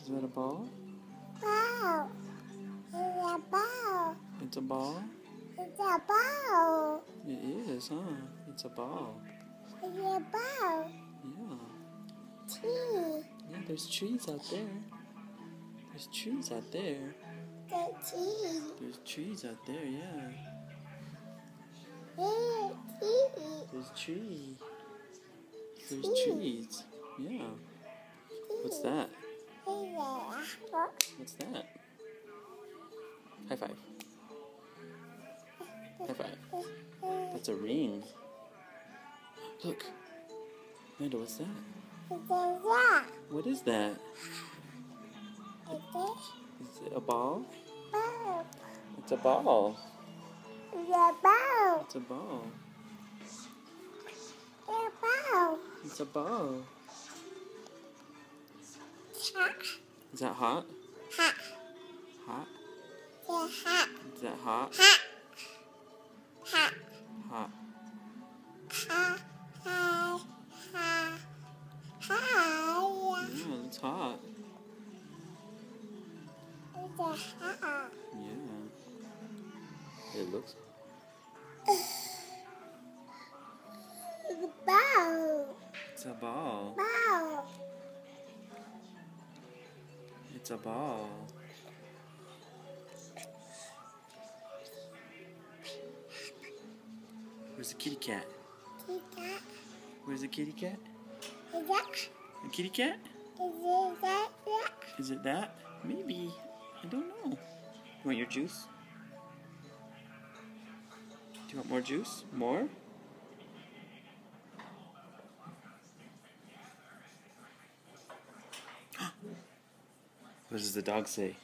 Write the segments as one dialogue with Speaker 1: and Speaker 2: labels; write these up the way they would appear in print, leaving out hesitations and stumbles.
Speaker 1: Is that a ball?
Speaker 2: Ball. It's a ball.
Speaker 1: It's a ball?
Speaker 2: It's a ball.
Speaker 1: It is, huh? It's a ball.
Speaker 2: It's a ball.
Speaker 1: Yeah.
Speaker 2: Tree.
Speaker 1: Yeah, there's trees out there. There's trees out there.
Speaker 2: The tree.
Speaker 1: There's trees out there, yeah. There's trees. There's trees. Yeah. What's that? What's that? High five. High five. That's a ring. Look. Amanda, what's that? What is that? Is it a ball? It's a ball. It's a ball. It's a ball. Is that hot? Hot? Is that hot? Hot. Yeah, it's hot. Yeah. It looks. It's a ball. It's a ball. Where's the kitty cat? Where's the kitty cat? The kitty cat? Is it that? Maybe. I don't know. You want your juice? Do you want more juice? More? What does the dog say?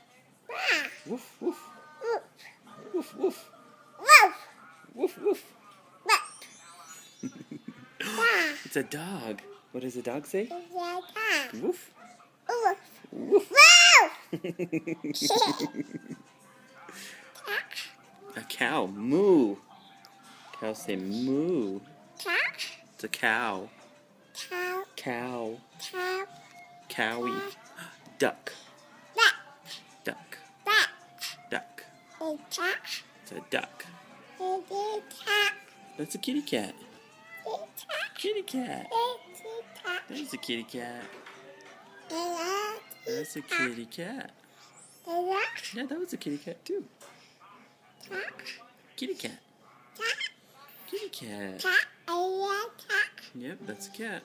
Speaker 1: Woof, woof. Woof, woof. Woof, woof. It's a dog. What does the dog say? Woof. Woof. A cow. Moo. Cows say moo. It's a cow. Cow. Cowie. Duck. Duck. Duck. It's a duck. That's a kitty cat. Kitty cat. There's a kitty cat. That's a kitty cat. Yeah, that was a kitty cat too. Kitty cat. Kitty cat. Yep, that's a cat.